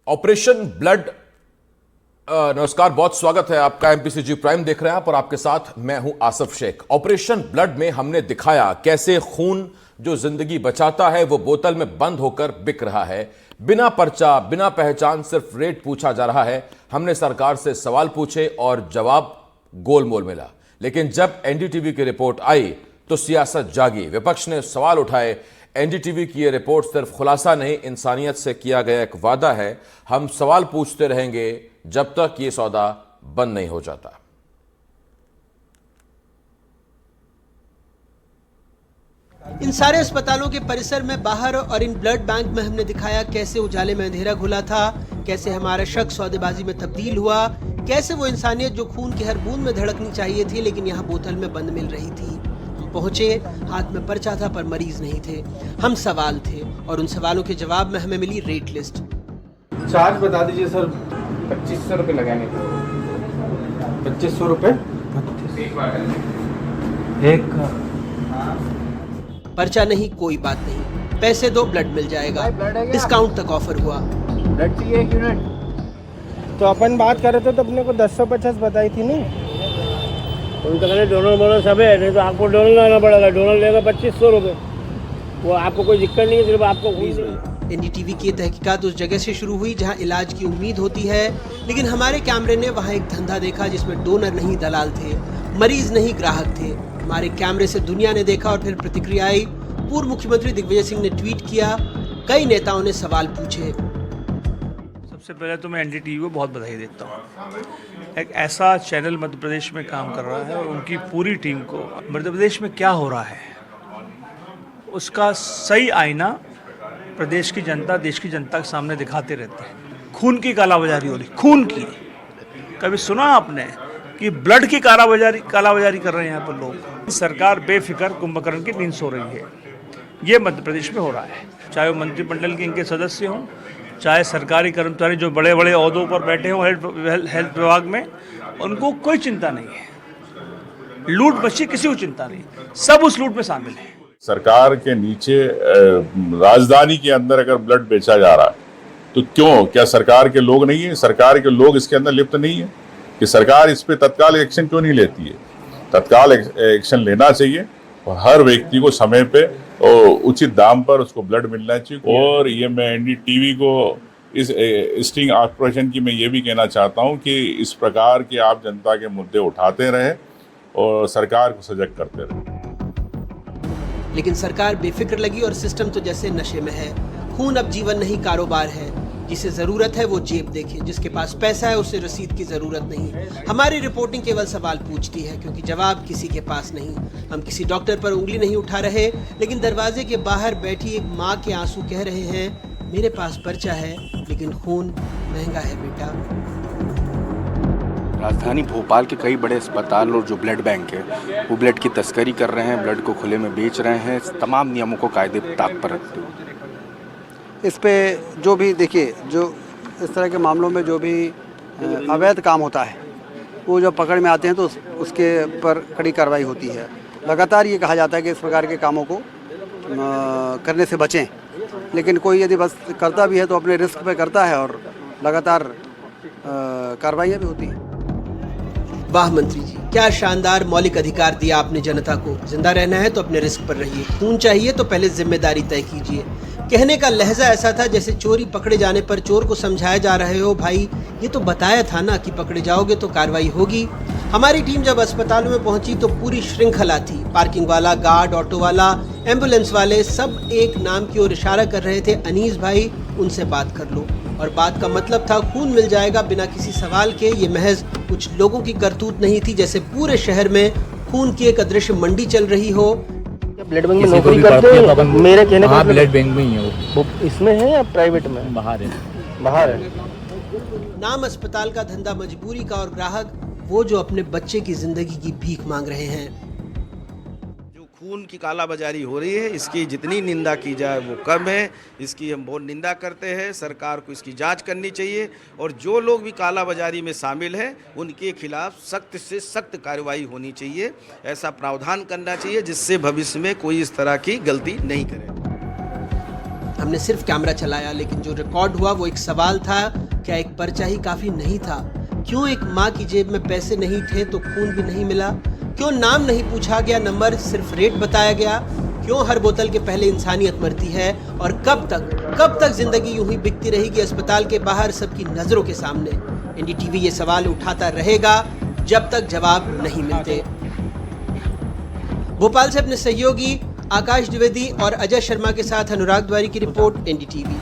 Operation blood. नमस्कार, बहुत स्वागत है आपका। एमपीसीजी प्राइम देख रहे हैं आप और आपके साथ मैं हूं आसिफ शेख। ऑपरेशन ब्लड में हमने दिखाया कैसे खून जो जिंदगी बचाता है वो बोतल में बंद होकर बिक रहा है। बिना पर्चा, बिना पहचान, सिर्फ रेट पूछा जा रहा है। हमने सरकार से सवाल पूछे और जवाब गोलमोल मिला। लेकिन जब एनडीटीवी की रिपोर्ट आई तो सियासत जागी, विपक्ष ने सवाल उठाए। एनडीटीवी की यह रिपोर्ट सिर्फ खुलासा नहीं, इंसानियत से किया गया एक वादा है। हम सवाल पूछते रहेंगे जब तक ये सौदा बंद नहीं हो जाता। इन सारे अस्पतालों के परिसर में बाहर और इन ब्लड बैंक में हमने दिखाया कैसे उजाले में अंधेरा घुला था, कैसे हमारा शक सौदेबाजी में तब्दील हुआ, कैसे वो इंसानियत जो खून की हर बूंद में धड़कनी चाहिए थी लेकिन यहाँ बोतल में बंद मिल रही थी। हम पहुंचे, हाथ में पर्चा था पर मरीज नहीं थे। हम सवाल थे और उन सवालों के जवाब में हमें मिली रेट लिस्ट। चार्ज बता दीजिए सर। 2500 रुपये लगाएंगे। 2500 रुपये एक। पर्चा नहीं, कोई बात नहीं, पैसे दो ब्लड मिल जाएगा। डिस्काउंट तक ऑफर हुआ। ब्लड चाहिए 1 यूनिट। तो अपन बात कर रहे थे तो अपने को 1050 बताई थी नहीं। उनका कहने डोनर बोनर सब है, नहीं तो आपको डोनर लाना पड़ेगा। डोनर लेगा 2500 रुपये। वो आपको कोई दिक्कत नहीं है, सिर्फ आपको। एनडीटीवी की तहकीकात उस जगह से शुरू हुई जहां इलाज की उम्मीद होती है, लेकिन हमारे कैमरे ने वहां एक धंधा देखा जिसमें डोनर नहीं दलाल थे, मरीज नहीं ग्राहक थे। हमारे कैमरे से दुनिया ने देखा और फिर प्रतिक्रिया आई। पूर्व मुख्यमंत्री दिग्विजय सिंह ने ट्वीट किया, कई नेताओं ने सवाल पूछे। सबसे पहले तो मैं एनडीटीवी को बहुत बधाई देता हूँ। एक ऐसा चैनल मध्य प्रदेश में काम कर रहा है और उनकी पूरी टीम को मध्य प्रदेश में क्या हो रहा है उसका सही आईना प्रदेश की जनता, देश की जनता के सामने दिखाते रहते हैं। खून की कालाबाजारी हो रही, खून की। कभी सुना आपने कि ब्लड की कालाबाजारी कर रहे हैं यहाँ पर लोग? सरकार बेफिक्र कुंभकर्ण की नींद सो रही है। ये मध्य प्रदेश में हो रहा है। चाहे वो मंत्रिमंडल के इनके सदस्य हों, चाहे सरकारी कर्मचारी जो बड़े बड़े ओहदों पर बैठे हों हेल्थ विभाग में, उनको कोई चिंता नहीं है। लूट मची, किसी को चिंता नहीं, सब उस लूट में शामिल है। सरकार के नीचे राजधानी के अंदर अगर ब्लड बेचा जा रहा है तो क्यों? क्या सरकार के लोग नहीं है? सरकार के लोग इसके अंदर लिप्त नहीं है कि सरकार इस पे तत्काल एक्शन क्यों नहीं लेती है? तत्काल एक्शन लेना चाहिए और हर व्यक्ति को समय पे उचित दाम पर उसको ब्लड मिलना चाहिए। और ये मैं एनडीटीवी को इस स्टिंग ऑपरेशन की मैं ये भी कहना चाहता हूँ कि इस प्रकार के आप जनता के मुद्दे उठाते रहे और सरकार को सजग करते रहे। लेकिन सरकार बेफिक्र लगी और सिस्टम तो जैसे नशे में है। खून अब जीवन नहीं, कारोबार है। जिसे जरूरत है वो जेब देखे, जिसके पास पैसा है उसे रसीद की जरूरत नहीं। हमारी रिपोर्टिंग केवल सवाल पूछती है क्योंकि जवाब किसी के पास नहीं। हम किसी डॉक्टर पर उंगली नहीं उठा रहे, लेकिन दरवाजे के बाहर बैठी एक माँ के आंसू कह रहे हैं, मेरे पास पर्चा है लेकिन खून महंगा है बेटा। राजधानी भोपाल के कई बड़े अस्पताल और जो ब्लड बैंक है वो ब्लड की तस्करी कर रहे हैं, ब्लड को खुले में बेच रहे हैं, तमाम नियमों को कायदे ताक पर रखते हुए। इस पे जो भी देखिए, जो इस तरह के मामलों में जो भी अवैध काम होता है वो जब पकड़ में आते हैं तो उसके पर कड़ी कार्रवाई होती है। लगातार ये कहा जाता है कि इस प्रकार के कामों को करने से बचें, लेकिन कोई यदि बस करता भी है तो अपने रिस्क पे करता है और लगातार कार्रवाइयाँ भी होती हैं। वाह मंत्री जी, क्या शानदार मौलिक अधिकार दिया आपने जनता को। जिंदा रहना है तो अपने रिस्क पर रहिए, खून चाहिए तो पहले जिम्मेदारी तय कीजिए। कहने का लहजा ऐसा था जैसे चोरी पकड़े जाने पर चोर को समझाया जा रहे हो, भाई ये तो बताया था ना कि पकड़े जाओगे तो कार्रवाई होगी। हमारी टीम जब अस्पतालों में पहुंची तो पूरी श्रृंखला थी। पार्किंग वाला, गार्ड, ऑटो वाला, एम्बुलेंस वाले, सब एक नाम की ओर इशारा कर रहे थे, अनीस भाई उनसे बात कर लो। और बात का मतलब था खून मिल जाएगा बिना किसी सवाल के। ये महज कुछ लोगों की करतूत नहीं थी, जैसे पूरे शहर में खून की एक अदृश्य मंडी चल रही हो। ब्लड बैंक में नौकरी करते हैं? मेरे कहने का ब्लड बैंक में ही है वो इसमें है या प्राइवेट में? बाहर है। बाहर है। नाम अस्पताल का, धंधा मजबूरी का और ग्राहक वो जो अपने बच्चे की जिंदगी की भीख मांग रहे हैं। जो खून की कालाबाजारी हो रही है इसकी जितनी निंदा की जाए वो कम है। इसकी हम बहुत निंदा करते हैं। सरकार को इसकी जांच करनी चाहिए और जो लोग भी कालाबाजारी में शामिल हैं उनके खिलाफ सख्त से सख्त कार्रवाई होनी चाहिए। ऐसा प्रावधान करना चाहिए जिससे भविष्य में कोई इस तरह की गलती नहीं करे। हमने सिर्फ कैमरा चलाया, लेकिन जो रिकॉर्ड हुआ वो एक सवाल था, क्या एक पर्चा ही काफी नहीं था? क्यों एक माँ की जेब में पैसे नहीं थे तो खून भी नहीं मिला? क्यों नाम नहीं पूछा गया, नंबर सिर्फ रेट बताया गया? क्यों हर बोतल के पहले इंसानियत मरती है? और कब तक जिंदगी यूं ही बिकती रहेगी अस्पताल के बाहर सबकी नजरों के सामने? एनडीटीवी ये सवाल उठाता रहेगा जब तक जवाब नहीं मिलते। भोपाल से अपने सहयोगी आकाश द्विवेदी और अजय शर्मा के साथ अनुराग द्वारी की रिपोर्ट, एनडीटीवी।